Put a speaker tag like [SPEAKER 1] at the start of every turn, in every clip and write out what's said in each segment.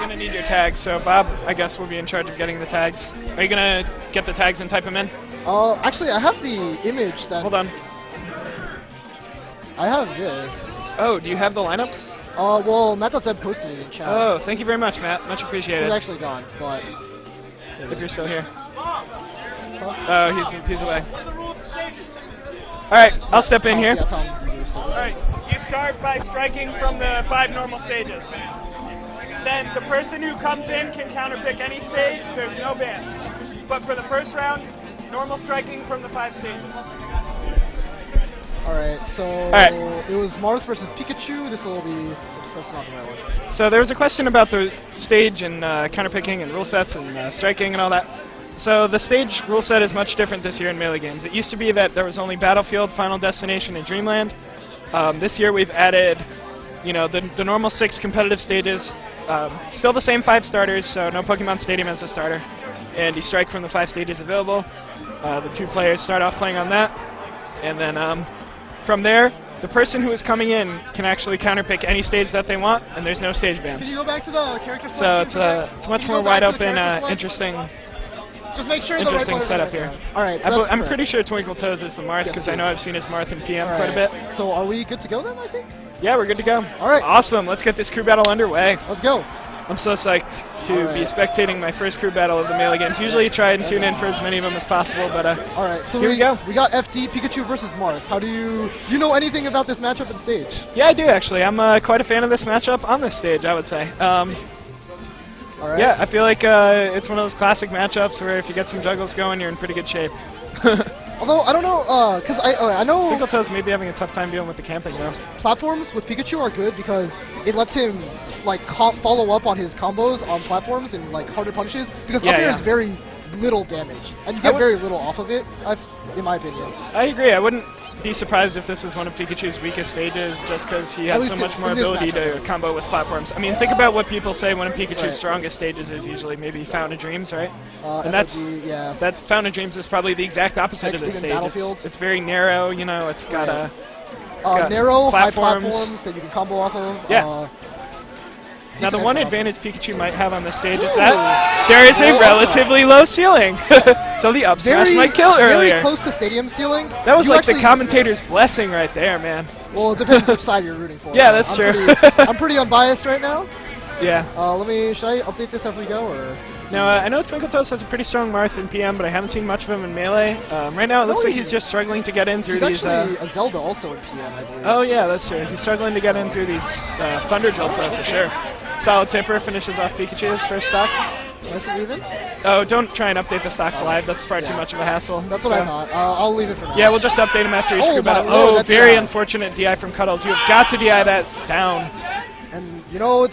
[SPEAKER 1] going to need your tags, so Bob, I guess, will be in charge of getting the tags. Are you going to get the tags and type them in?
[SPEAKER 2] Actually, I have the image that...
[SPEAKER 1] Hold on.
[SPEAKER 2] I have this.
[SPEAKER 1] Oh, do you have the lineups?
[SPEAKER 2] Well, Matt.Zeb posted it in chat.
[SPEAKER 1] Oh, thank you very much, Matt. Much appreciated.
[SPEAKER 2] He's actually gone, but...
[SPEAKER 1] If you're still here. Oh, he's away. Alright, I'll step in here. Alright, you start by striking from the 5 normal stages. Then the person who comes in can counterpick any stage. There's no bans. But for the first round, normal striking from the 5 stages.
[SPEAKER 2] Alright, so it was Marth versus Pikachu. This will be... Oops, that's not the right one.
[SPEAKER 1] So there was a question about the stage and counterpicking and rule sets and striking and all that. So the stage rule set is much different this year in Melee games. It used to be that there was only Battlefield, Final Destination, and Dreamland. This year we've added, you know, the normal 6 competitive stages. Still the same 5 starters, so no Pokemon Stadium as a starter. And you strike from the 5 stages available. The 2 players start off playing on that. And then from there, the person who is coming in can actually counterpick any stage that they want, and there's no stage bans.
[SPEAKER 2] Can you go back to the character
[SPEAKER 1] selection? So it's much more wide open, interesting.
[SPEAKER 2] Just make sure
[SPEAKER 1] interesting setup here.
[SPEAKER 2] All right, so
[SPEAKER 1] I'm pretty sure Twinkle Toes is the Marth because I know I've seen his Marth in PM quite a bit.
[SPEAKER 2] So are we good to go then, I think?
[SPEAKER 1] Yeah, we're good to go.
[SPEAKER 2] All right.
[SPEAKER 1] Awesome. Let's get this crew battle underway.
[SPEAKER 2] Let's go.
[SPEAKER 1] I'm so psyched to be spectating my first crew battle of the Melee games. Usually try and tune in for as many of them as possible, but
[SPEAKER 2] all right, so
[SPEAKER 1] here we go.
[SPEAKER 2] We got FD Pikachu versus Marth. Do you know anything about this matchup and stage?
[SPEAKER 1] Yeah, I do actually. I'm quite a fan of this matchup on this stage, I would say.
[SPEAKER 2] All right.
[SPEAKER 1] Yeah, I feel like it's one of those classic matchups where if you get some juggles going, you're in pretty good shape.
[SPEAKER 2] Although, I don't know, because I know...
[SPEAKER 1] Twinkle Toes may be having a tough time dealing with the camping, though.
[SPEAKER 2] Platforms with Pikachu are good because it lets him, like, follow up on his combos on platforms and, like, harder punches, because up air is very little damage, and you get very little off of it, in my opinion.
[SPEAKER 1] I agree. I wouldn't be surprised if this is one of Pikachu's weakest stages just because he has so much more ability to combo with platforms. I mean, think about what people say one of Pikachu's strongest stages is usually maybe Fountain of Dreams, right? And that's Fountain of Dreams is probably the exact opposite of this stage. It's very narrow, you know, it's got
[SPEAKER 2] narrow,
[SPEAKER 1] platforms.
[SPEAKER 2] high platforms that you can combo off of.
[SPEAKER 1] Yeah. Now, the one advantage Pikachu might have on this stage is that there is a relatively low ceiling. So the up smash might kill earlier.
[SPEAKER 2] Very close to stadium ceiling.
[SPEAKER 1] That was like the commentator's blessing right there, man.
[SPEAKER 2] Well, it depends which side you're rooting for.
[SPEAKER 1] Yeah, that's true.
[SPEAKER 2] I'm pretty unbiased right now.
[SPEAKER 1] Yeah.
[SPEAKER 2] Should I update this as we go, or?
[SPEAKER 1] No, I know Twinkle Toes has a pretty strong Marth in PM, but I haven't seen much of him in Melee. Right now, it looks like he's just struggling to get in through these...
[SPEAKER 2] He's actually a Zelda also in PM, I believe.
[SPEAKER 1] Oh, yeah, that's true. He's struggling to get in through these Thunder Jolts, though, for sure. Solid Tipper finishes off Pikachu's first stock.
[SPEAKER 2] Nice and even?
[SPEAKER 1] Oh, don't try and update the stocks live. That's far too much of a hassle.
[SPEAKER 2] That's what I thought. I'll leave it for now.
[SPEAKER 1] Yeah, we'll just update him after each crew battle. Oh, very unfortunate DI from Cuddles. You have got to DI that down.
[SPEAKER 2] And, you know,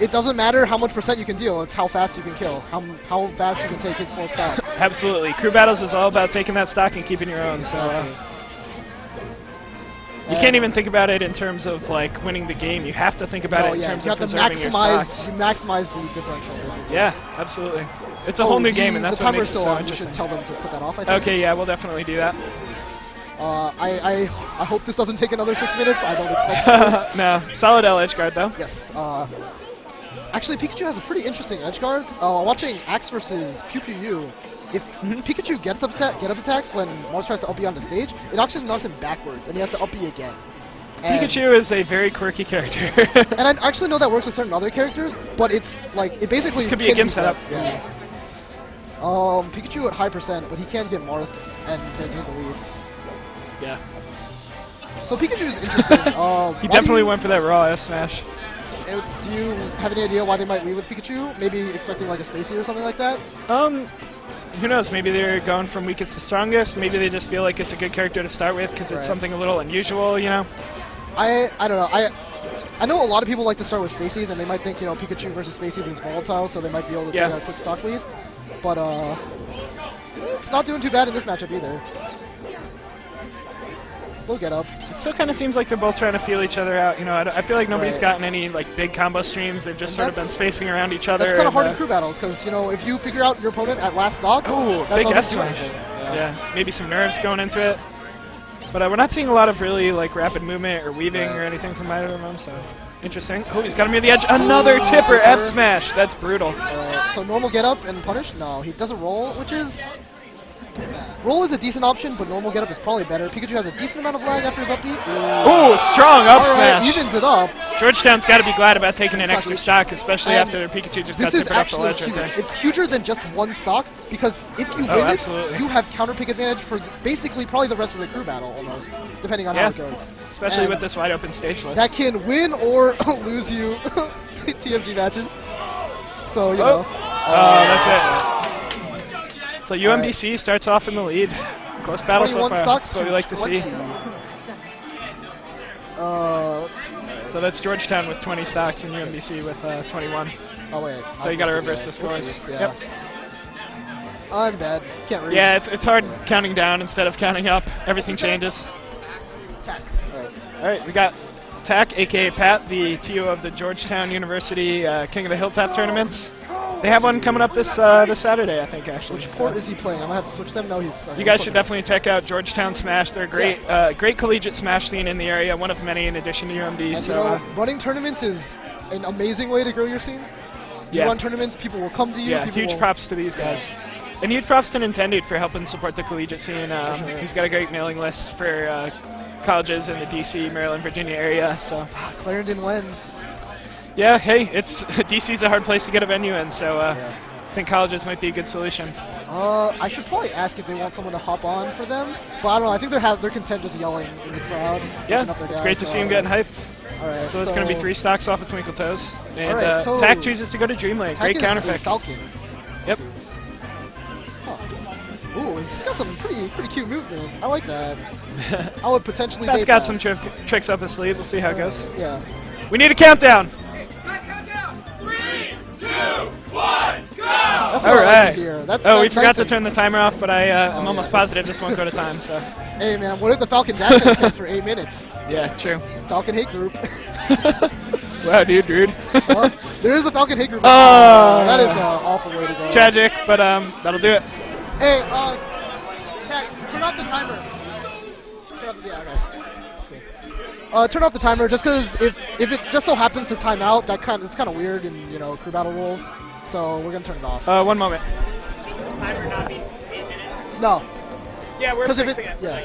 [SPEAKER 2] it doesn't matter how much percent you can deal. It's how fast you can kill. How fast you can take his 4 stocks.
[SPEAKER 1] Absolutely. Crew battles is all about taking that stock and keeping your own. So. You can't even think about it in terms of like winning the game. You have to think about it in terms of preserving your stocks.
[SPEAKER 2] You maximize the differential, basically.
[SPEAKER 1] Yeah, absolutely. It's a whole new game, and that's what makes it so interesting.
[SPEAKER 2] You should tell them to put that off, I think.
[SPEAKER 1] Okay, yeah, we'll definitely do that.
[SPEAKER 2] I hope this doesn't take another 6 minutes. I don't expect it to.
[SPEAKER 1] No, solid L edge guard though.
[SPEAKER 2] Yes. Actually, Pikachu has a pretty interesting edge guard. Watching Axe versus Pew Pew U, if Pikachu gets up attacks when Marth tries to up B on the stage, it actually knocks him backwards, and he has to up B again. And
[SPEAKER 1] Pikachu is a very quirky character.
[SPEAKER 2] And I actually know that works with certain other characters, but it's like, it basically
[SPEAKER 1] this could be a game setup.
[SPEAKER 2] Yeah. Pikachu at high percent, but he can get Marth and maintain the lead.
[SPEAKER 1] Yeah.
[SPEAKER 2] So Pikachu is interesting.
[SPEAKER 1] He definitely went for that raw F smash.
[SPEAKER 2] Do you have any idea why they might lead with Pikachu? Maybe expecting like a Spacey or something like that?
[SPEAKER 1] Who knows? Maybe they're going from weakest to strongest. Maybe they just feel like it's a good character to start with because it's something a little unusual, you know?
[SPEAKER 2] I don't know. I know a lot of people like to start with Spaceys, and they might think, you know, Pikachu versus Spaceys is volatile, so they might be able to take a quick stock lead. But it's not doing too bad in this matchup either. Slow get up.
[SPEAKER 1] It still kind of seems like they're both trying to feel each other out. You know, I feel like nobody's gotten any like big combo streams. They've just sort of been spacing around each other.
[SPEAKER 2] That's kind of hard in crew battles because, you know, if you figure out your opponent at last stock,
[SPEAKER 1] big F smash. Yeah, maybe some nerves going into it. But we're not seeing a lot of really like rapid movement or weaving or anything from either of them. So Interesting. Oh, he's got him near the edge. Another tipper F smash. That's brutal.
[SPEAKER 2] So normal get up and punish? No, he doesn't roll, which is... Roll is a decent option, but normal get up is probably better. Pikachu has a decent amount of lag after his up B.
[SPEAKER 1] Ooh, strong up smash.
[SPEAKER 2] Evens it up.
[SPEAKER 1] Georgetown's got to be glad about taking an extra stock, especially after Pikachu just got tippered off the ledge right there.
[SPEAKER 2] It's huger than just one stock, because if you win it, you have counter pick advantage for basically probably the rest of the crew battle, almost, depending on how it goes.
[SPEAKER 1] Especially with this wide open stage list.
[SPEAKER 2] That can win or lose you TMG matches. So, you know.
[SPEAKER 1] Oh, that's it. So UMBC starts off in the lead. Close battle so far. That's what we like to see.
[SPEAKER 2] Let's see.
[SPEAKER 1] So that's Georgetown with 20 stocks and UMBC with 21.
[SPEAKER 2] Oh wait.
[SPEAKER 1] So you got to reverse the scores.
[SPEAKER 2] Yeah. Yep. I'm bad. Can't read.
[SPEAKER 1] Yeah, it's hard counting down instead of counting up. Everything changes.
[SPEAKER 2] Tack.
[SPEAKER 1] All right, we got Tack, aka Pat, the TO of the Georgetown University King of the Hilltop tournament. They have one coming up this Saturday, I think, actually.
[SPEAKER 2] Which port is he playing? I'm going to have to switch them. No, he's...
[SPEAKER 1] you guys should definitely check out Georgetown Smash. They're a great, great collegiate Smash scene in the area, one of many in addition to UMD.
[SPEAKER 2] And
[SPEAKER 1] so,
[SPEAKER 2] you know, running tournaments is an amazing way to grow your scene. You run tournaments, people will come to you.
[SPEAKER 1] Yeah, huge props to these guys. And huge props to Nintendo for helping support the collegiate scene. He's got a great mailing list for colleges in the D.C., Maryland, Virginia area. So
[SPEAKER 2] Clarendon when?
[SPEAKER 1] Yeah, hey, DC's a hard place to get a venue in, so I think colleges might be a good solution.
[SPEAKER 2] I should probably ask if they want someone to hop on for them, but I don't know. I think they're content just yelling in the crowd.
[SPEAKER 1] Yeah, it's great to see them getting hyped.
[SPEAKER 2] All right,
[SPEAKER 1] so it's going to be 3 stocks off of Twinkle Toes, and
[SPEAKER 2] so
[SPEAKER 1] Tack chooses to go to Dreamland. Great counter pick.
[SPEAKER 2] Falcon.
[SPEAKER 1] Yep.
[SPEAKER 2] Ooh, he's got some pretty cute movement. I like that. I would potentially.
[SPEAKER 1] That's got some tricks up his sleeve. We'll see how it goes.
[SPEAKER 2] Yeah.
[SPEAKER 1] We need a countdown.
[SPEAKER 3] 3, 2, 1, go!
[SPEAKER 2] That's
[SPEAKER 1] all right. We forgot
[SPEAKER 2] nice
[SPEAKER 1] to turn the timer off, but I'm almost positive this won't go to time. So.
[SPEAKER 2] Hey man, what if the Falcon dash comes for 8 minutes?
[SPEAKER 1] Yeah, true.
[SPEAKER 2] Falcon hate group.
[SPEAKER 1] Wow, dude.
[SPEAKER 2] There is a Falcon hate group. That is an awful way to go.
[SPEAKER 1] Tragic, but that'll do it.
[SPEAKER 2] Hey, Tack, turn off the timer. Turn off the timer just because if it just so happens to time out, it's kind of weird in crew battle rules. So we're gonna turn it off.
[SPEAKER 1] 1 moment.
[SPEAKER 3] Timer not be 8 minutes?
[SPEAKER 2] No.
[SPEAKER 3] Yeah, we're fixing it.
[SPEAKER 2] Yeah.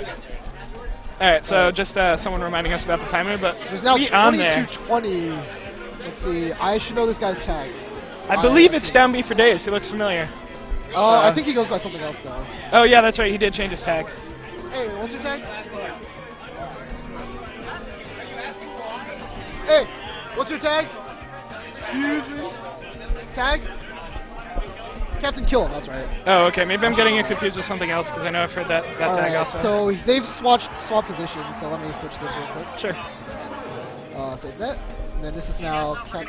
[SPEAKER 1] All right, so just someone reminding us about the timer, but
[SPEAKER 2] there's now
[SPEAKER 1] on there.
[SPEAKER 2] 20. Let's see. I should know this guy's tag.
[SPEAKER 1] I believe it's down B for days. He looks familiar.
[SPEAKER 2] I think he goes by something else though.
[SPEAKER 1] Oh yeah, that's right. He did change his tag.
[SPEAKER 2] Hey, what's your tag? Hey, what's your tag? Excuse me. Tag? Captain Kill him, that's right.
[SPEAKER 1] Oh, okay. Maybe I'm getting it confused with something else because I know I've heard that tag also.
[SPEAKER 2] So they've swapped positions, so let me switch this real quick.
[SPEAKER 1] Sure.
[SPEAKER 2] Save that. And then this is now Captain...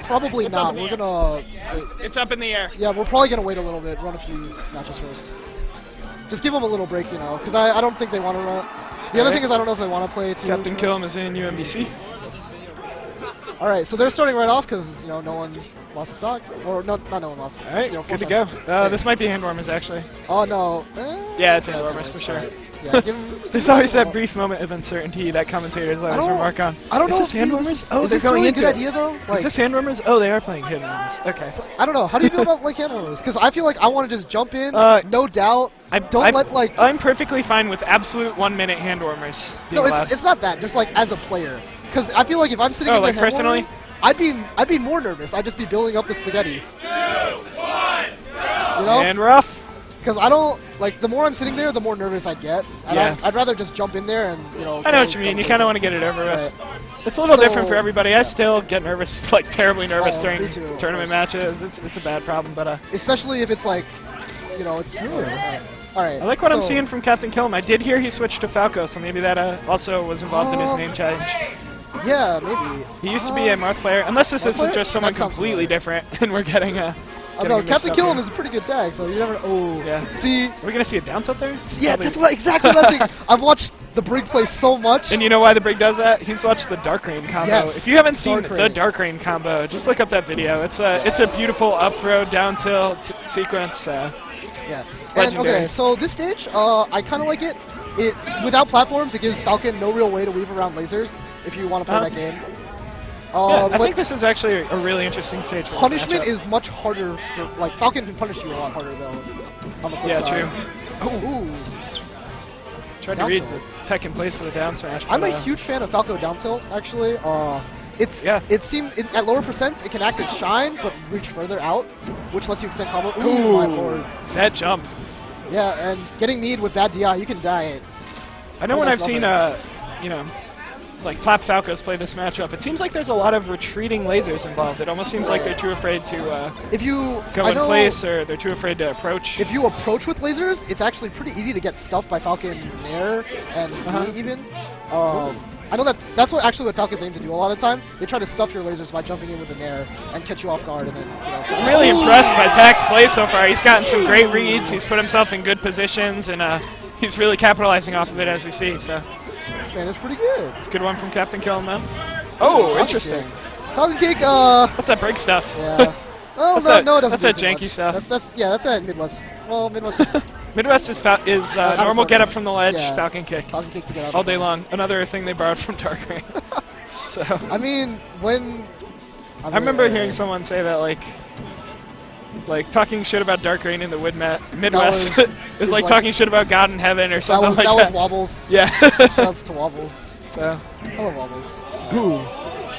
[SPEAKER 2] probably not. We're gonna... Wait.
[SPEAKER 1] It's up in the air.
[SPEAKER 2] Yeah, we're probably gonna wait a little bit, run a few matches first. Just give them a little break, because I don't think they want to run... The other thing is I don't know if they want to play too.
[SPEAKER 1] Captain Killam is in UMBC.
[SPEAKER 2] Alright, so they're starting right off because, no one lost a stock. Or not no one lost.
[SPEAKER 1] Alright, good to go. This might be hand warmers, actually.
[SPEAKER 2] Oh, no.
[SPEAKER 1] Yeah, it's hand warmers for sure.
[SPEAKER 2] Yeah, give them,
[SPEAKER 1] There's always that brief moment of uncertainty that commentators always remark on.
[SPEAKER 2] I don't know.
[SPEAKER 1] Is this hand warmers? Oh, they're
[SPEAKER 2] this
[SPEAKER 1] going
[SPEAKER 2] really
[SPEAKER 1] into
[SPEAKER 2] good
[SPEAKER 1] it.
[SPEAKER 2] idea, though?
[SPEAKER 1] Is this hand warmers? Oh, they are playing hand warmers. Okay.
[SPEAKER 2] So, I don't know. How do you feel about hand warmers? Because I feel like I want to just jump in, no doubt. I'm
[SPEAKER 1] perfectly fine with absolute 1 minute hand warmers.
[SPEAKER 2] No, it's not that. Just as a player. Because I feel like if I'm sitting in there
[SPEAKER 1] personally,
[SPEAKER 2] I'd be more nervous. I'd just be building up the spaghetti.
[SPEAKER 3] 2, 1, go!
[SPEAKER 1] And rough.
[SPEAKER 2] Because I don't the more I'm sitting there, the more nervous I get. And I'd rather just jump in there and
[SPEAKER 1] I know what you mean. You kind of want to get it over with. It's a little different for everybody. I still get nervous, terribly nervous during tournament matches. It's a bad problem, but
[SPEAKER 2] especially if it's it's. All right.
[SPEAKER 1] I like what I'm seeing from Captain Killam. I did hear he switched to Falco, so maybe that also was involved in his name change.
[SPEAKER 2] Yeah, maybe.
[SPEAKER 1] He used to be a Marth player, unless this isn't just someone completely different, and we're getting a.
[SPEAKER 2] No, Captain Killam is a pretty good tag, so you never. Oh,
[SPEAKER 1] yeah.
[SPEAKER 2] See,
[SPEAKER 1] we're gonna see a down tilt there.
[SPEAKER 2] Yeah, that's exactly what I was thinking. I've watched the Brig play so much.
[SPEAKER 1] And you know why the Brig does that? He's watched the Dark Rain combo.
[SPEAKER 2] Yes,
[SPEAKER 1] if you haven't seen the Dark Rain combo, just look up that video. It's a beautiful up throw down tilt sequence.
[SPEAKER 2] Yeah.
[SPEAKER 1] Legendary.
[SPEAKER 2] Okay, so this stage, I kind of like it. Without platforms, it gives Falcon no real way to weave around lasers. if you want to play that game.
[SPEAKER 1] Yeah, I
[SPEAKER 2] but
[SPEAKER 1] think this is actually a really interesting stage. For
[SPEAKER 2] punishment is much harder for, like, Falcon can punish you a lot harder though. On the flip side.
[SPEAKER 1] true.
[SPEAKER 2] Oh, ooh.
[SPEAKER 1] Tried to
[SPEAKER 2] Down
[SPEAKER 1] read
[SPEAKER 2] tilt.
[SPEAKER 1] the tech in place for the down smash.
[SPEAKER 2] I'm
[SPEAKER 1] but,
[SPEAKER 2] a huge fan of Falco down tilt, actually. It seems at lower percents it can act as shine, but reach further out, which lets you extend combo. Ooh, my lord!
[SPEAKER 1] That jump.
[SPEAKER 2] Yeah, and getting need with bad DI, you can die.
[SPEAKER 1] I know when I've seen, you know, like top Falcos play this matchup, it seems like there's a lot of retreating lasers involved. It almost seems like they're too afraid to go in place, or they're too afraid to approach.
[SPEAKER 2] If you approach with lasers, it's actually pretty easy to get scuffed by Falcon Nair and me even. I know that's what Falcons aim to do a lot of the time. They try to stuff your lasers by jumping in with a Nair and catch you off guard, and then so
[SPEAKER 1] I'm really impressed by Tak's play so far. He's gotten some great reads. He's put himself in good positions, and he's really capitalizing off of it, as we see. So.
[SPEAKER 2] This man is pretty good.
[SPEAKER 1] Good one from Captain Killenman. Oh, interesting.
[SPEAKER 2] Falcon Cake,
[SPEAKER 1] What's that break stuff?
[SPEAKER 2] Yeah. Oh,
[SPEAKER 1] That's
[SPEAKER 2] no, it doesn't
[SPEAKER 1] that's
[SPEAKER 2] do
[SPEAKER 1] that
[SPEAKER 2] too
[SPEAKER 1] janky
[SPEAKER 2] much.
[SPEAKER 1] stuff.
[SPEAKER 2] That's that Midwest. Well, Midwest is
[SPEAKER 1] Midwest is normal get up from the ledge,
[SPEAKER 2] Yeah.
[SPEAKER 1] Falcon Kick.
[SPEAKER 2] Falcon Cake to get out
[SPEAKER 1] All day long. Another thing they borrowed from Dark Rain. So
[SPEAKER 2] I mean,
[SPEAKER 1] I remember hearing someone say that like talking shit about Dark Rain in the Midwest is like talking shit about God in Heaven or something like that.
[SPEAKER 2] That was Wobbles.
[SPEAKER 1] Yeah.
[SPEAKER 2] Shouts to Wobbles.
[SPEAKER 1] So.
[SPEAKER 2] I love Wobbles.
[SPEAKER 1] Ooh.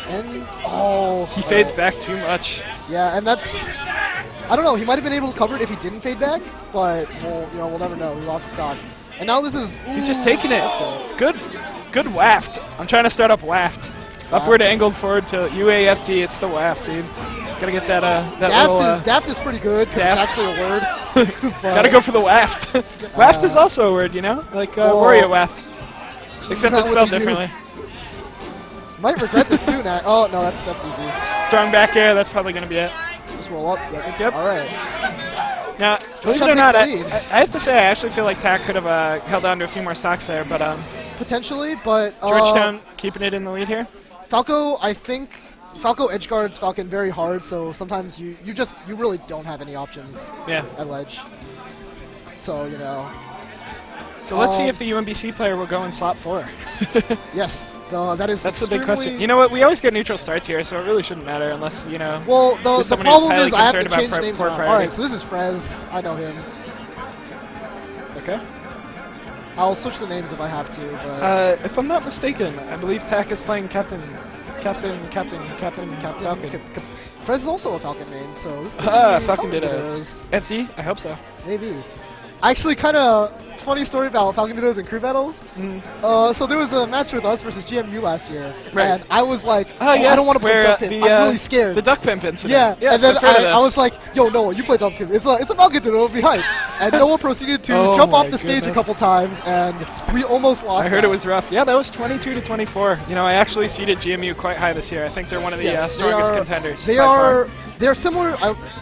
[SPEAKER 2] And
[SPEAKER 1] he fades back too much.
[SPEAKER 2] Yeah, and that's, I don't know. He might have been able to cover it if he didn't fade back, but we'll never know. He lost his stock, and now this is.
[SPEAKER 1] He's just taking it. Good waft. I'm trying to start up waft. Upward angled forward to UAFT. It's the waft, dude. Gotta get that
[SPEAKER 2] Daft is pretty good. 'Cause it's actually a word.
[SPEAKER 1] Gotta go for the waft. Waft is also a word, you know, like Wario waft, except it's spelled differently.
[SPEAKER 2] Might regret this soon. Oh no, that's easy.
[SPEAKER 1] Strong back air. That's probably gonna be it.
[SPEAKER 2] Just roll up.
[SPEAKER 1] Yep.
[SPEAKER 2] All right.
[SPEAKER 1] Now, believe it or not, I have to say I actually feel like Tak could have held on to a few more stocks there, but
[SPEAKER 2] potentially, but
[SPEAKER 1] Georgetown keeping it in the lead here.
[SPEAKER 2] Falco, I think Falco edge guards Falcon very hard, so sometimes you really don't have any options.
[SPEAKER 1] Yeah.
[SPEAKER 2] At ledge. So
[SPEAKER 1] So let's see if the UMBC player will go in slot 4.
[SPEAKER 2] Yes. That's
[SPEAKER 1] the big question. You know what? We always get neutral starts here, so it really shouldn't matter unless, you know.
[SPEAKER 2] Well, the problem is I have to change names around.
[SPEAKER 1] Priority.
[SPEAKER 2] Alright, so this is Frez. I know him.
[SPEAKER 1] Okay.
[SPEAKER 2] I'll switch the names if I have to, but...
[SPEAKER 1] if I'm not mistaken, I believe Tak is playing Captain Falcon.
[SPEAKER 2] Frez is also a Falcon main, so this is
[SPEAKER 1] Falcon Dittos. FD? I hope so.
[SPEAKER 2] Maybe. Actually, it's a funny story about Falcon Dittos and crew battles. So there was a match with us versus GMU last year, and I was like, I don't want to play Duck Pimp. I'm really scared.
[SPEAKER 1] The Duck Pimp incident.
[SPEAKER 2] Yeah, and then I was like, yo, Noah, you play Duck Pimp. It's a Falcon Ditto, it'll be hype. And Noah proceeded to jump off the stage a couple times, and we almost lost.
[SPEAKER 1] I heard it was rough. Yeah, that was 22-24. You know, I actually seeded GMU quite high this year. I think they're one of the strongest contenders.
[SPEAKER 2] They're similar.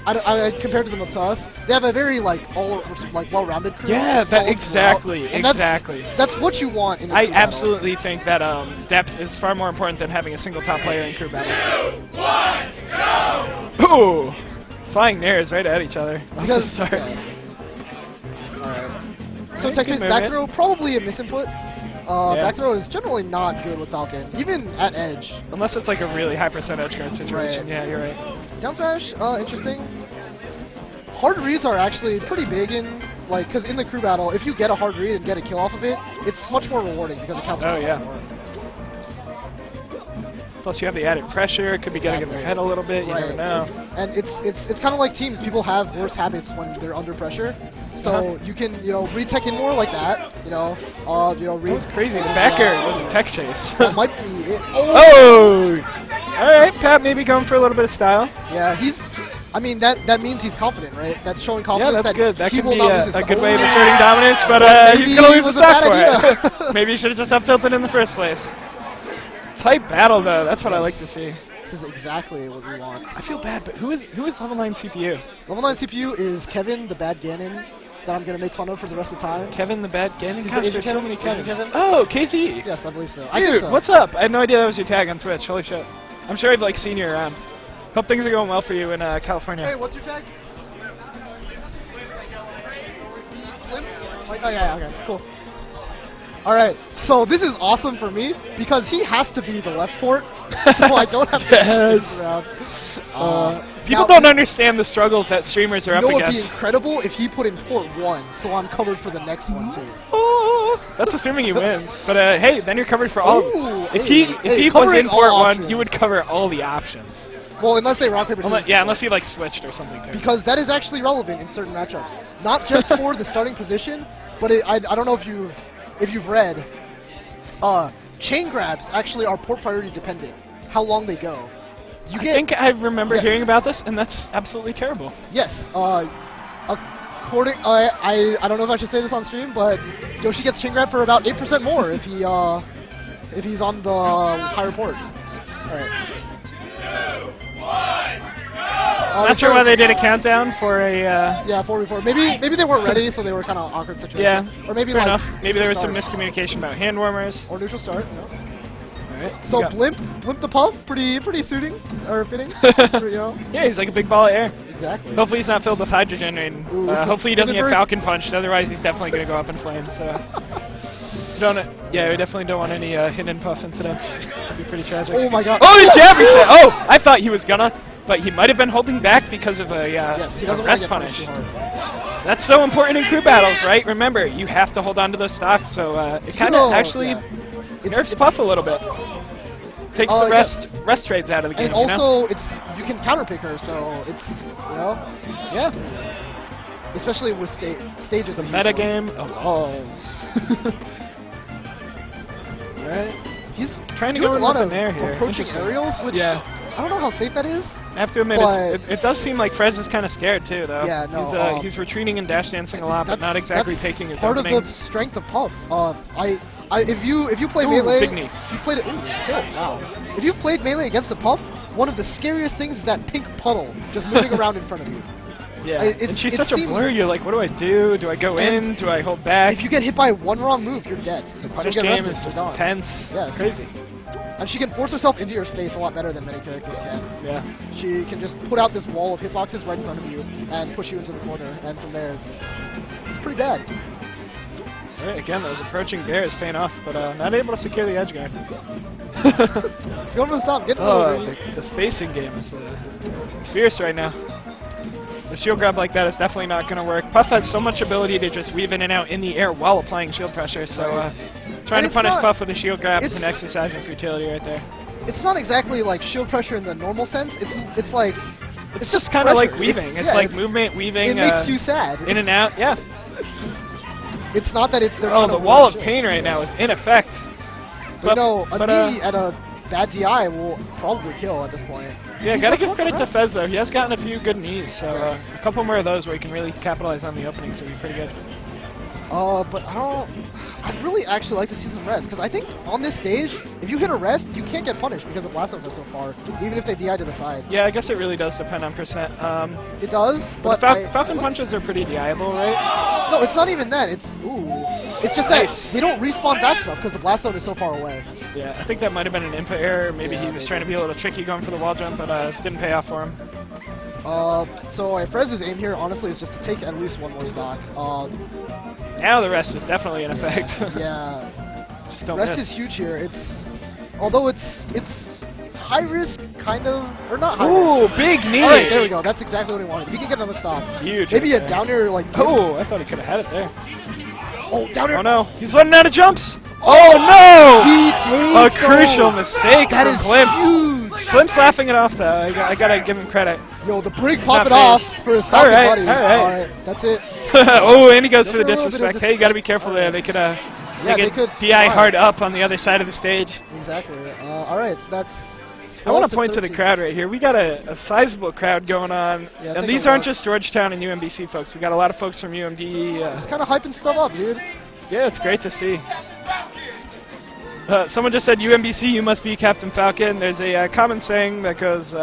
[SPEAKER 2] I compared to them to us. They have a very well-rounded crew.
[SPEAKER 1] Yeah, exactly.
[SPEAKER 2] That's what you want in a
[SPEAKER 1] I
[SPEAKER 2] crew battle.
[SPEAKER 1] absolutely think that depth is far more important than having a single top player in crew battles.
[SPEAKER 3] 2, 1, go!
[SPEAKER 1] Ooh, flying nairs right at each other.
[SPEAKER 2] Because,
[SPEAKER 1] Sorry.
[SPEAKER 2] Alright. So Technics back throw, probably a misinput. Back throw is generally not good with Falcon, even at edge.
[SPEAKER 1] Unless it's like a really high percent edge guard situation.
[SPEAKER 2] Right.
[SPEAKER 1] Yeah, you're right.
[SPEAKER 2] Down smash, interesting. Hard reads are actually pretty big in, because in the crew battle, if you get a hard read and get a kill off of it, it's much more rewarding because it counts for so much more.
[SPEAKER 1] Plus you have the added pressure. It could be getting in their head a little bit. You never know.
[SPEAKER 2] And it's kind of like teams. People have worse habits when they're under pressure. So you can read tech in more like that. Read.
[SPEAKER 1] That's crazy. The back air was a tech chase.
[SPEAKER 2] That might be it.
[SPEAKER 1] Oh! All right, Pat maybe going for a little bit of style.
[SPEAKER 2] Yeah, that means he's confident, right? That's showing confidence.
[SPEAKER 1] Yeah, that's good. That could be
[SPEAKER 2] a
[SPEAKER 1] good way of asserting dominance, but he's going to lose the stock for it. Maybe he should have just up tilted in the first place. Tight battle, though. That's what I like to see.
[SPEAKER 2] This is exactly what we want.
[SPEAKER 1] I feel bad, but who is level 9 CPU?
[SPEAKER 2] Level 9 CPU is Kevin, the bad Ganon, that I'm going to make fun of for the rest of the time.
[SPEAKER 1] Kevin, the bad Ganon?
[SPEAKER 2] Gosh,
[SPEAKER 1] There's so many Kevins. Oh, KZ.
[SPEAKER 2] Yes, I believe so.
[SPEAKER 1] Dude, what's up? I had no idea that was your tag on Twitch. Holy shit. I'm sure I've seen you around. Hope things are going well for you in California.
[SPEAKER 2] Hey, what's your tag? Oh yeah, okay, cool. All right, so this is awesome for me because he has to be the left port, so I don't have to
[SPEAKER 1] Yes.
[SPEAKER 2] move around.
[SPEAKER 1] People
[SPEAKER 2] now,
[SPEAKER 1] don't understand the struggles that streamers are up
[SPEAKER 2] It would be
[SPEAKER 1] against.
[SPEAKER 2] incredible if he put in port 1, so I'm covered for the next one too.
[SPEAKER 1] Oh, that's assuming he wins. But hey, then you're covered for all.
[SPEAKER 2] Ooh,
[SPEAKER 1] If
[SPEAKER 2] hey,
[SPEAKER 1] he was
[SPEAKER 2] covering
[SPEAKER 1] in port
[SPEAKER 2] all
[SPEAKER 1] 1,
[SPEAKER 2] options.
[SPEAKER 1] he would cover all the options.
[SPEAKER 2] Well, unless they rock paper scissors.
[SPEAKER 1] Yeah, unless he like switched or something. Too.
[SPEAKER 2] Because that is actually relevant in certain matchups, not just for the starting position, but I don't know if you've read. Chain grabs actually are port priority dependent. How long they go.
[SPEAKER 1] I think I remember
[SPEAKER 2] Yes.
[SPEAKER 1] hearing about this, and that's absolutely terrible.
[SPEAKER 2] Yes. According, I don't know if I should say this on stream, but Yoshi gets chain grab for about 8% more if he's on the higher port. All right.
[SPEAKER 1] Not sure why they did a countdown for a.
[SPEAKER 2] Yeah, 4v4. Maybe they weren't ready, so they were kind of awkward situation.
[SPEAKER 1] Yeah.
[SPEAKER 2] Or maybe
[SPEAKER 1] fair
[SPEAKER 2] like
[SPEAKER 1] enough. Maybe there was some
[SPEAKER 2] neutral
[SPEAKER 1] miscommunication about hand warmers.
[SPEAKER 2] start. Or neutral start. No.
[SPEAKER 1] All right.
[SPEAKER 2] So
[SPEAKER 1] we got-
[SPEAKER 2] blimp the puff, pretty suiting or fitting. You know.
[SPEAKER 1] Yeah, he's like a big ball of air.
[SPEAKER 2] Exactly.
[SPEAKER 1] Hopefully he's not filled with hydrogen, and
[SPEAKER 2] Ooh,
[SPEAKER 1] hopefully he doesn't get
[SPEAKER 2] Hindenburg.
[SPEAKER 1] Falcon punched. Otherwise, he's definitely going to go up in flames. So, we definitely don't want any hidden puff incidents. It'd be pretty tragic.
[SPEAKER 2] Oh my god.
[SPEAKER 1] Oh, he jab reset! Oh, I thought he was gonna, but he might have been holding back because of a
[SPEAKER 2] Yes, he doesn't want
[SPEAKER 1] rest
[SPEAKER 2] to get punished
[SPEAKER 1] punish.
[SPEAKER 2] too hard.
[SPEAKER 1] That's so important in crew battles, right? Remember, you have to hold on to those stocks. So it kind of actually nerfs Puff a little bit. Takes the rest trades out of the game.
[SPEAKER 2] And also, you can counterpick her, so it's
[SPEAKER 1] Yeah.
[SPEAKER 2] especially with stages.
[SPEAKER 1] The
[SPEAKER 2] that you
[SPEAKER 1] meta
[SPEAKER 2] do.
[SPEAKER 1] game evolves. Right.
[SPEAKER 2] He's
[SPEAKER 1] Trying to
[SPEAKER 2] doing
[SPEAKER 1] go
[SPEAKER 2] a lot
[SPEAKER 1] with
[SPEAKER 2] of
[SPEAKER 1] an air here.
[SPEAKER 2] approaching
[SPEAKER 1] Interesting.
[SPEAKER 2] aerials, which
[SPEAKER 1] Yeah.
[SPEAKER 2] I don't know how safe that is.
[SPEAKER 1] I have to admit,
[SPEAKER 2] But-
[SPEAKER 1] it does seem like Frez is kind of scared too, though.
[SPEAKER 2] Yeah, no,
[SPEAKER 1] He's retreating and dash dancing a lot, but not exactly
[SPEAKER 2] that's
[SPEAKER 1] taking his
[SPEAKER 2] part of the
[SPEAKER 1] openings.
[SPEAKER 2] strength of Puff. If you play
[SPEAKER 1] Ooh,
[SPEAKER 2] melee,
[SPEAKER 1] big knee.
[SPEAKER 2] if you played it. Ooh, kill, wow. If you've played melee against a Puff, one of the scariest things is that pink puddle just moving around in front of you.
[SPEAKER 1] Yeah,
[SPEAKER 2] it-
[SPEAKER 1] and she's
[SPEAKER 2] it
[SPEAKER 1] such a
[SPEAKER 2] seems-
[SPEAKER 1] blur. You're like, what do I do? Do I go in?
[SPEAKER 2] And
[SPEAKER 1] Do I hold back?
[SPEAKER 2] If you get hit by one wrong move, you're dead.
[SPEAKER 1] the
[SPEAKER 2] If
[SPEAKER 1] punish
[SPEAKER 2] you get
[SPEAKER 1] game
[SPEAKER 2] arrested,
[SPEAKER 1] is
[SPEAKER 2] you're
[SPEAKER 1] just
[SPEAKER 2] gone.
[SPEAKER 1] intense.
[SPEAKER 2] Yes.
[SPEAKER 1] It's crazy.
[SPEAKER 2] And she can force herself into your space a lot better than many characters can.
[SPEAKER 1] Yeah.
[SPEAKER 2] She can just put out this wall of hitboxes right in front of you and push you into the corner, and from there it's pretty bad.
[SPEAKER 1] All right, again, those approaching bear is paying off, but not able to secure the edge guard.
[SPEAKER 2] He's going for the stop, get the
[SPEAKER 1] Oh, the spacing game is it's fierce right now. The shield grab like that is definitely not going to work. Puff has so much ability to just weave in and out in the air while applying shield pressure, so trying
[SPEAKER 2] And
[SPEAKER 1] to
[SPEAKER 2] it's
[SPEAKER 1] punish
[SPEAKER 2] not-
[SPEAKER 1] Puff with a shield grab is an
[SPEAKER 2] it's-
[SPEAKER 1] exercise in futility right there.
[SPEAKER 2] It's not exactly like shield pressure in the normal sense. It's like
[SPEAKER 1] It's just kind of like
[SPEAKER 2] pressure.
[SPEAKER 1] weaving. It's like movement, weaving.
[SPEAKER 2] It makes you sad.
[SPEAKER 1] in and out. Yeah.
[SPEAKER 2] It's not that they're
[SPEAKER 1] Oh,
[SPEAKER 2] trying
[SPEAKER 1] the
[SPEAKER 2] to
[SPEAKER 1] wall of
[SPEAKER 2] shield.
[SPEAKER 1] pain right now is in effect.
[SPEAKER 2] But no, a
[SPEAKER 1] but,
[SPEAKER 2] knee at a bad DI will probably kill at this point.
[SPEAKER 1] Yeah,
[SPEAKER 2] He's
[SPEAKER 1] gotta
[SPEAKER 2] not
[SPEAKER 1] give
[SPEAKER 2] going
[SPEAKER 1] credit to
[SPEAKER 2] for
[SPEAKER 1] Fez though. He has gotten a few good knees, so
[SPEAKER 2] Yes.
[SPEAKER 1] a couple more of those where he can really capitalize on the openings would be pretty good.
[SPEAKER 2] But I'd really actually like to see some rest, because I think on this stage, if you hit a rest, you can't get punished because the blast zones are so far, even if they DI to the side.
[SPEAKER 1] Yeah, I guess it really does depend on percent.
[SPEAKER 2] It does,
[SPEAKER 1] But
[SPEAKER 2] but
[SPEAKER 1] the Falcon punches are pretty DIable, right?
[SPEAKER 2] No, it's not even that. It's just that
[SPEAKER 1] Nice.
[SPEAKER 2] they don't respawn fast enough because the blast zone is so far away.
[SPEAKER 1] Yeah, I think that might have been an input error. Maybe
[SPEAKER 2] Yeah,
[SPEAKER 1] he was
[SPEAKER 2] maybe.
[SPEAKER 1] trying to be a little tricky going for the wall jump, but didn't pay off for him.
[SPEAKER 2] So Frez's aim here, honestly, is just to take at least one more stock.
[SPEAKER 1] Now the rest is definitely in effect.
[SPEAKER 2] Yeah,
[SPEAKER 1] Just don't
[SPEAKER 2] rest
[SPEAKER 1] miss.
[SPEAKER 2] is huge here. Although it's high risk, kind of, or not high
[SPEAKER 1] Ooh,
[SPEAKER 2] risk.
[SPEAKER 1] big knee!
[SPEAKER 2] All right, there we go. That's exactly what he wanted. If he can get another stock,
[SPEAKER 1] Huge.
[SPEAKER 2] maybe
[SPEAKER 1] right
[SPEAKER 2] a
[SPEAKER 1] there.
[SPEAKER 2] down air like.
[SPEAKER 1] Oh, I thought he could have had it there.
[SPEAKER 2] Oh, down air.
[SPEAKER 1] Oh no, he's running out of jumps! Oh no!
[SPEAKER 2] He
[SPEAKER 1] A
[SPEAKER 2] takes
[SPEAKER 1] crucial
[SPEAKER 2] those.
[SPEAKER 1] mistake
[SPEAKER 2] That
[SPEAKER 1] from
[SPEAKER 2] is
[SPEAKER 1] Blimp.
[SPEAKER 2] huge.
[SPEAKER 1] Blimp's laughing it off though. I gotta give him credit.
[SPEAKER 2] Yo, the brig
[SPEAKER 1] not
[SPEAKER 2] pop it
[SPEAKER 1] phased.
[SPEAKER 2] off for his Falcon
[SPEAKER 1] Alright,
[SPEAKER 2] buddy.
[SPEAKER 1] alright.
[SPEAKER 2] That's it.
[SPEAKER 1] Oh, and he goes
[SPEAKER 2] Just
[SPEAKER 1] for the
[SPEAKER 2] a little bit of
[SPEAKER 1] disrespect. Hey, you gotta be
[SPEAKER 2] disrespect.
[SPEAKER 1] careful there. They could
[SPEAKER 2] Yeah, they could
[SPEAKER 1] DI
[SPEAKER 2] survive.
[SPEAKER 1] hard up on the other side of the stage.
[SPEAKER 2] Exactly. All right, so that's.
[SPEAKER 1] I want
[SPEAKER 2] 12
[SPEAKER 1] to point to the
[SPEAKER 2] 13.
[SPEAKER 1] crowd right here. We got a sizable crowd going on,
[SPEAKER 2] Yeah,
[SPEAKER 1] and
[SPEAKER 2] take
[SPEAKER 1] these
[SPEAKER 2] a
[SPEAKER 1] aren't
[SPEAKER 2] look.
[SPEAKER 1] just Georgetown and UMBC folks. We got a lot of folks from UMD.
[SPEAKER 2] Just kind of hyping stuff up, dude.
[SPEAKER 1] Yeah, it's great to see. Someone just said, UMBC, you must be Captain Falcon. There's a common saying that goes,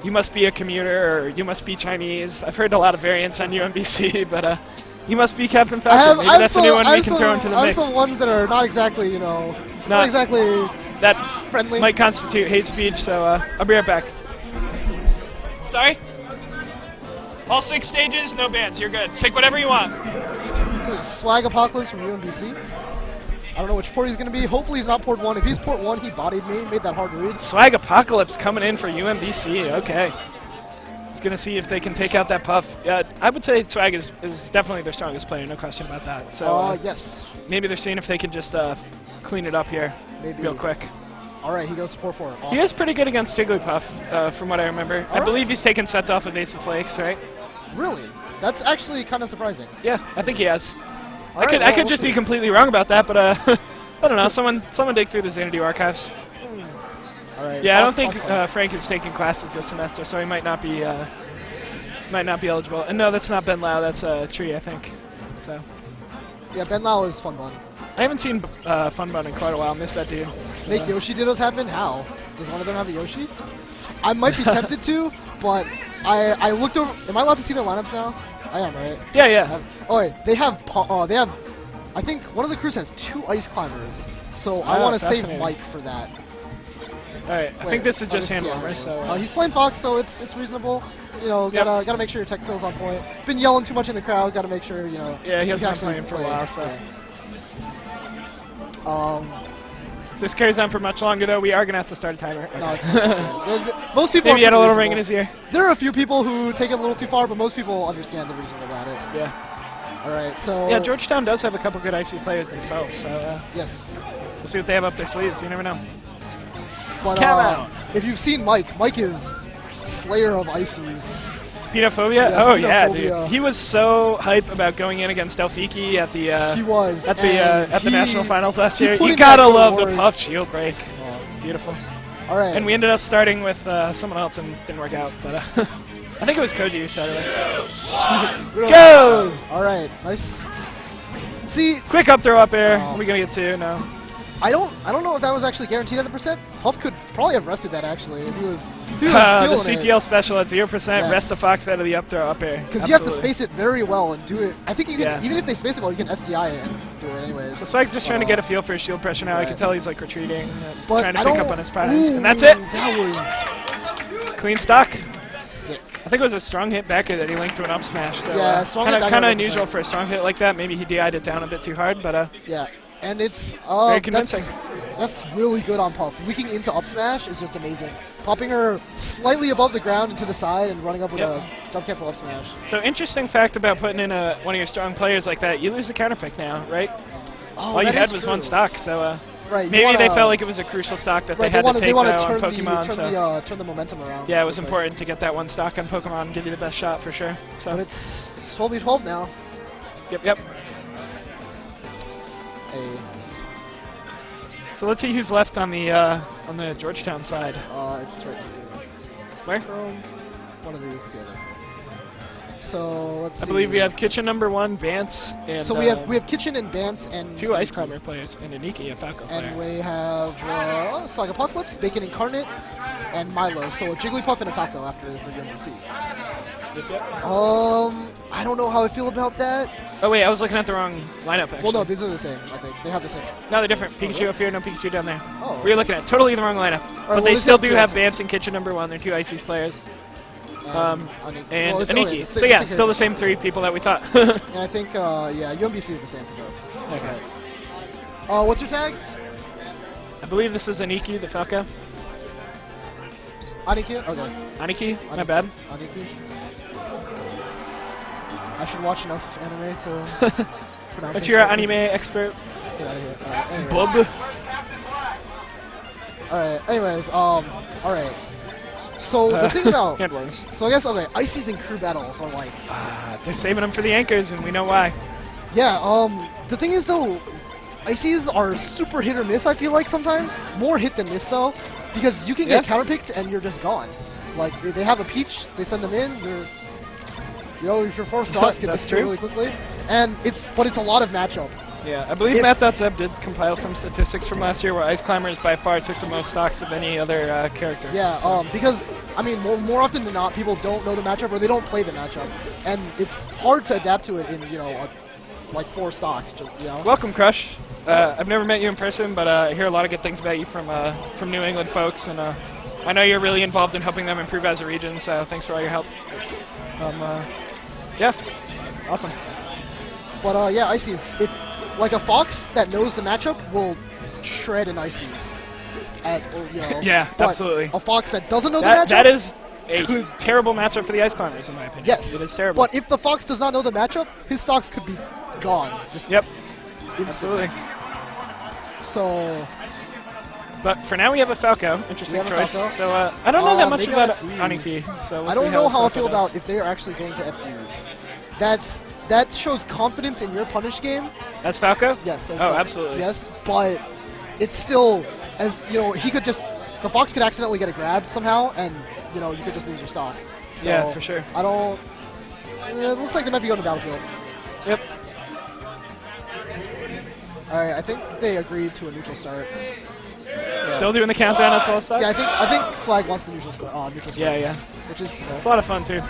[SPEAKER 1] you must be a commuter, or you must be Chinese. I've heard a lot of variants on UMBC, but you must be Captain Falcon. Maybe that's a new one we can throw into the
[SPEAKER 2] I
[SPEAKER 1] mix.
[SPEAKER 2] have some ones that are not exactly, not exactly
[SPEAKER 1] That
[SPEAKER 2] friendly.
[SPEAKER 1] might constitute hate speech, so I'll be right back. Sorry? All 6 stages, no bans. You're good. Pick whatever you want.
[SPEAKER 2] Swag Apocalypse from UMBC. I don't know which port he's going to be. Hopefully he's not port 1. If he's port 1, he bodied me, made that hard read.
[SPEAKER 1] Swag Apocalypse coming in for UMBC. Okay. He's going to see if they can take out that Puff. I would say Swag is definitely their strongest player, no question about that. So
[SPEAKER 2] yes.
[SPEAKER 1] Maybe they're seeing if they can just clean it up here real quick.
[SPEAKER 2] All right, he goes to port 4. Awesome.
[SPEAKER 1] He is pretty good against Jigglypuff, from what I remember. I believe he's taken sets off of Ace of Flakes, right?
[SPEAKER 2] Really? That's actually kind of surprising.
[SPEAKER 1] Yeah, I think he has.
[SPEAKER 2] All
[SPEAKER 1] I could just be completely wrong about that, but I don't know. Someone dig through the Xanadu archives.
[SPEAKER 2] All right.
[SPEAKER 1] Yeah, I don't think Frank is taking classes this semester, so he might not be eligible. And no, that's not Ben Lau. That's Tree, I think. So.
[SPEAKER 2] Yeah, Ben Lau is Fun Bun.
[SPEAKER 1] I haven't seen Fun Bun in quite a while. Miss that dude.
[SPEAKER 2] Make Yoshi Dittos happen? How? Does one of them have a Yoshi? I might be tempted to, but I looked over. Am I allowed to see their lineups now? I am, right?
[SPEAKER 1] Yeah.
[SPEAKER 2] Oh wait, they have. I think one of the crews has 2 ice climbers, so I want to save Mike for that.
[SPEAKER 1] All right, I think this is just hand warmers. So
[SPEAKER 2] he's playing Fox, so it's reasonable. You know, gotta make sure your tech skills on point. Been yelling too much in the crowd. Gotta make sure you know.
[SPEAKER 1] Yeah, he hasn't been playing for a while, so.
[SPEAKER 2] Yeah.
[SPEAKER 1] If this carries on for much longer, though, we are gonna have to start a timer. Okay.
[SPEAKER 2] No, it's most people.
[SPEAKER 1] Maybe he had a little ring in his ear.
[SPEAKER 2] There are a few people who take it a little too far, but most people understand the reason about it.
[SPEAKER 1] Yeah.
[SPEAKER 2] All right, so.
[SPEAKER 1] Yeah, Georgetown does have a couple good IC players themselves, so.
[SPEAKER 2] Yes.
[SPEAKER 1] We'll see what they have up their sleeves. You never know.
[SPEAKER 2] But if you've seen Mike is Slayer of Ices.
[SPEAKER 1] Pedophobia?
[SPEAKER 2] Yes,
[SPEAKER 1] oh
[SPEAKER 2] Pedophobia.
[SPEAKER 1] yeah, dude. He was so hype about going in against Delphiki at the the national finals last year. You gotta love the Puff shield break.
[SPEAKER 2] Oh.
[SPEAKER 1] Beautiful.
[SPEAKER 2] All right.
[SPEAKER 1] And we ended up starting with someone else and didn't work out, but I think it was Koji who started it. Go!
[SPEAKER 2] All right, nice. See,
[SPEAKER 1] quick up throw up air. Are we gonna get 2? No.
[SPEAKER 2] I don't know if that was actually guaranteed at the percent. Puff could probably have rested that actually if he was the
[SPEAKER 1] CTL special at 0%.
[SPEAKER 2] Yes.
[SPEAKER 1] Rest the Fox out of the up throw up air.
[SPEAKER 2] Because you have to space it very well and do it. I think you can even if they space it well, you can SDI it and do it anyways.
[SPEAKER 1] So Swag's just trying to get a feel for his shield pressure now. I can tell he's like retreating, trying to
[SPEAKER 2] I
[SPEAKER 1] pick up on his patterns, and that's it.
[SPEAKER 2] That was
[SPEAKER 1] clean stock.
[SPEAKER 2] sick.
[SPEAKER 1] I think it was a strong hit backer that he linked to an up smash. So
[SPEAKER 2] yeah,
[SPEAKER 1] kind of unusual for a strong hit like that. Maybe he DI'd it down a bit too hard, but
[SPEAKER 2] yeah. And it's
[SPEAKER 1] very convincing.
[SPEAKER 2] That's really good on Puff. Leaking into up smash is just amazing. Popping her slightly above the ground and to the side and running up with a jump cancel up smash.
[SPEAKER 1] So interesting fact about putting in one of your strong players like that, you lose the counter pick now, right?
[SPEAKER 2] Oh,
[SPEAKER 1] all you had was one stock, so
[SPEAKER 2] right,
[SPEAKER 1] maybe they felt like it was a crucial stock that they had to take on Pokemon.
[SPEAKER 2] Turn the momentum around.
[SPEAKER 1] Yeah, it was important to get that one stock on Pokemon and give you the best shot for sure. So.
[SPEAKER 2] But it's 12v12 now.
[SPEAKER 1] Yep.
[SPEAKER 2] Hey.
[SPEAKER 1] So let's see who's left on the Georgetown side.
[SPEAKER 2] It's right here.
[SPEAKER 1] Where?
[SPEAKER 2] One of these, the other. So let's see.
[SPEAKER 1] I believe we have Kitchen #1, Vance, and
[SPEAKER 2] so we have Kitchen and Vance and
[SPEAKER 1] 2 Ice Climber players and a Nikki, a Falco player.
[SPEAKER 2] And we have Slug Apocalypse, Bacon Incarnate, and Milo. So a Jigglypuff and a Falco after the UMBC.
[SPEAKER 1] Yep.
[SPEAKER 2] I don't know how I feel about that.
[SPEAKER 1] Oh wait, I was looking at the wrong lineup actually.
[SPEAKER 2] Well, no, these are the same. I think they have the same.
[SPEAKER 1] No, they're different. Pikachu up here, no Pikachu down there.
[SPEAKER 2] Oh.
[SPEAKER 1] We're looking at totally the wrong lineup, but they still do have Vance and Kitchen #1. They're 2 Ices players. And Aniki. So yeah, still the same 3 people that we thought.
[SPEAKER 2] And I think, UMBC is the same for both.
[SPEAKER 1] Okay.
[SPEAKER 2] What's your tag?
[SPEAKER 1] I believe this is Aniki, the Falco.
[SPEAKER 2] Aniki? Okay.
[SPEAKER 1] Aniki? My bad.
[SPEAKER 2] Aniki. I should watch enough anime to pronounce it.
[SPEAKER 1] But you're an anime expert.
[SPEAKER 2] Get out of here. Anyways.
[SPEAKER 1] Bub.
[SPEAKER 2] Alright, anyways, alright. So the thing about
[SPEAKER 1] handworms.
[SPEAKER 2] So I guess Ices and crew battles are like
[SPEAKER 1] they're saving them for the anchors, and we know why.
[SPEAKER 2] Yeah. The thing is though, Ices are super hit or miss. I feel like sometimes more hit than miss though, because you can get counterpicked and you're just gone. Like they have a Peach, they send them in. Your 4 stocks get disappear really quickly, and it's a lot of matchup.
[SPEAKER 1] Yeah, I believe Math.Zeb did compile some statistics from last year where Ice Climbers by far took the most stocks of any other character.
[SPEAKER 2] Yeah, so. Because, I mean, more often than not, people don't know the matchup or they don't play the matchup. And it's hard to adapt to it in, like 4 stocks.
[SPEAKER 1] Welcome, Crush. I've never met you in person, but I hear a lot of good things about you from New England folks, and I know you're really involved in helping them improve as a region, so thanks for all your help. Yeah, awesome.
[SPEAKER 2] But, Ices, like a Fox that knows the matchup will shred an Ices.
[SPEAKER 1] Yeah,
[SPEAKER 2] but
[SPEAKER 1] absolutely.
[SPEAKER 2] A Fox that doesn't know the matchup.
[SPEAKER 1] That is a terrible matchup for the Ice Climbers, in my opinion.
[SPEAKER 2] Yes,
[SPEAKER 1] it is terrible.
[SPEAKER 2] But if the Fox does not know the matchup, his stocks could be gone. Just
[SPEAKER 1] yep,
[SPEAKER 2] instantly.
[SPEAKER 1] absolutely.
[SPEAKER 2] So.
[SPEAKER 1] But for now, we have a Falco. Interesting choice.
[SPEAKER 2] Falco.
[SPEAKER 1] So I don't know that much about
[SPEAKER 2] FD.
[SPEAKER 1] Aniki. So we'll
[SPEAKER 2] I
[SPEAKER 1] see
[SPEAKER 2] don't know how I feel
[SPEAKER 1] does.
[SPEAKER 2] about if they are actually going to FD. That shows confidence in your punish game.
[SPEAKER 1] That's Falco?
[SPEAKER 2] Yes.
[SPEAKER 1] Oh, absolutely.
[SPEAKER 2] Yes, but it's still, as you know, the Fox could accidentally get a grab somehow, and you could just lose your stock. So
[SPEAKER 1] yeah, for sure.
[SPEAKER 2] It looks like they might be going to battlefield.
[SPEAKER 1] Yep.
[SPEAKER 2] All right, I think they agreed to a neutral start.
[SPEAKER 1] Yeah. Still doing the countdown at 12 stocks?
[SPEAKER 2] Yeah, I think Slag wants the neutral start.
[SPEAKER 1] Yeah.
[SPEAKER 2] Which is
[SPEAKER 1] it's a lot of fun too.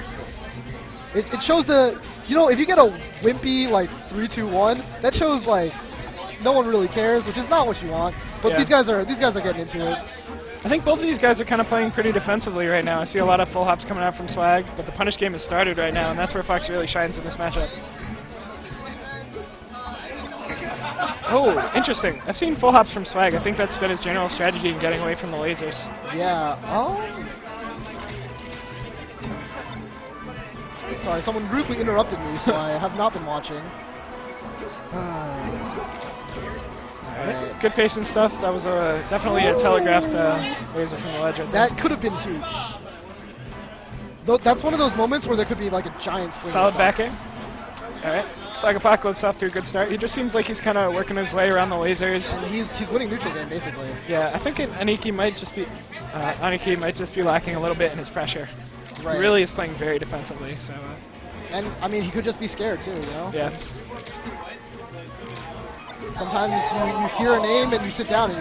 [SPEAKER 2] It shows the if you get a wimpy like 3-2-1, that shows like no one really cares, which is not what you want. But these guys are getting into it.
[SPEAKER 1] I think both of these guys are kind of playing pretty defensively right now. I see a lot of full hops coming out from Swag, but the punish game has started right now, and that's where Fox really shines in this matchup. Oh, interesting. I've seen full hops from Swag. I think that's been his general strategy in getting away from the lasers.
[SPEAKER 2] Yeah. Sorry, someone rudely interrupted me, so I have not been watching.
[SPEAKER 1] Right. Good patience stuff. That was definitely a telegraphed laser from the ledge.
[SPEAKER 2] That could have been huge. That's one of those moments where there could be like a giant swing.
[SPEAKER 1] Solid backing. All right. Slag Apocalypse off to a good start. He just seems like he's kind of working his way around the lasers.
[SPEAKER 2] And he's winning neutral game, basically.
[SPEAKER 1] Yeah, I think Aniki might just be lacking a little bit in his pressure.
[SPEAKER 2] Right.
[SPEAKER 1] He really is playing very defensively, so.
[SPEAKER 2] And I mean, he could just be scared too,
[SPEAKER 1] Yes.
[SPEAKER 2] Sometimes you hear a name and you sit down and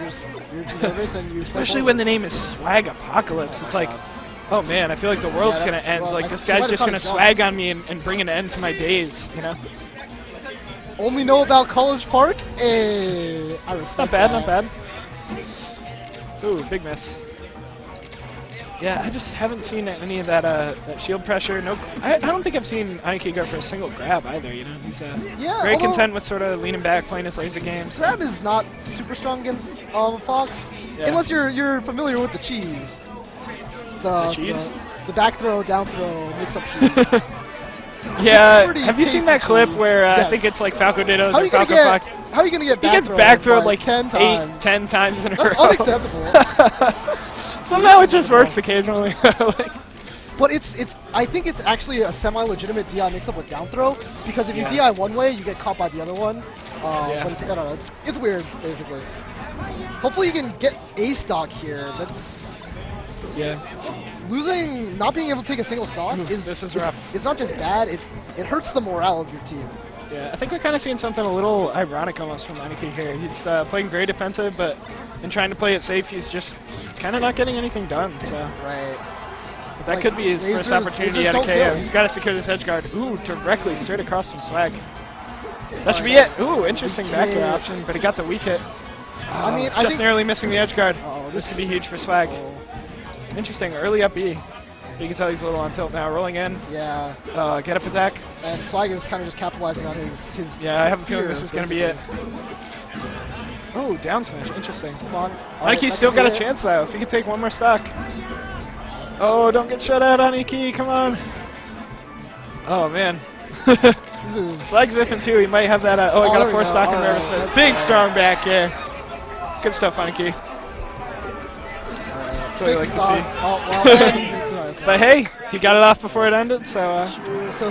[SPEAKER 2] you're nervous and you.
[SPEAKER 1] Especially when the name is Swag Apocalypse, it's like, oh man, I feel like the world's gonna end.
[SPEAKER 2] Well,
[SPEAKER 1] like this guy's just gonna swag on me and bring an end to my days,
[SPEAKER 2] Only know about College Park? I respect that.
[SPEAKER 1] Not bad. Ooh, big miss. Yeah, I just haven't seen any of that shield pressure. No, I don't think I've seen Aniki go for a single grab either. He's very content with sort of leaning back, playing his laser games.
[SPEAKER 2] Grab is not super strong against Fox, unless you're familiar with the cheese. The cheese? The back throw, down throw, mix-up cheese.
[SPEAKER 1] Yeah, have you seen that clip where I think it's like Falco Dittos or Falco Fox?
[SPEAKER 2] How are you going to get back
[SPEAKER 1] He gets back throwed like
[SPEAKER 2] 10 times.
[SPEAKER 1] 10 times in a row.
[SPEAKER 2] That's unacceptable.
[SPEAKER 1] Somehow it just works occasionally.
[SPEAKER 2] But I think it's actually a semi-legitimate DI mix-up with down throw, because if you DI one way, you get caught by the other one. But I don't know, it's weird, basically. Hopefully you can get a stock here. Not being able to take a single stock
[SPEAKER 1] this is rough.
[SPEAKER 2] It's not just bad, it hurts the morale of your team.
[SPEAKER 1] Yeah, I think we're kind of seeing something a little ironic almost from Aniki here. He's playing very defensive, but in trying to play it safe, he's just kind of not getting anything done. So.
[SPEAKER 2] Right.
[SPEAKER 1] But that could be his first opportunity at a KO. He's got to secure this edge guard. Ooh, directly straight across from Swag. That should be it. Ooh, interesting back air option, but he got the weak hit. I think narrowly missing the edge guard. This could be huge for Swag. Interesting, early up B. You can tell he's a little on tilt now, rolling in.
[SPEAKER 2] Yeah.
[SPEAKER 1] Get up attack.
[SPEAKER 2] And Swag is kind of just capitalizing on his
[SPEAKER 1] Yeah, I have a feeling this is going to be it. Oh, down smash. Interesting.
[SPEAKER 2] Come on.
[SPEAKER 1] Aniki's still got a chance, though, if he can take one more stock. Oh, don't get shut out, Aniki. Come on. Oh, man. Swag's whiffing, too. He might have that. I got a 4 stock in nervousness. Big, strong back air. Good stuff, Aniki. That's what you like to see. But hey, he got it off before it ended, so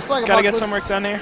[SPEAKER 2] Swag
[SPEAKER 1] gotta get some work done here.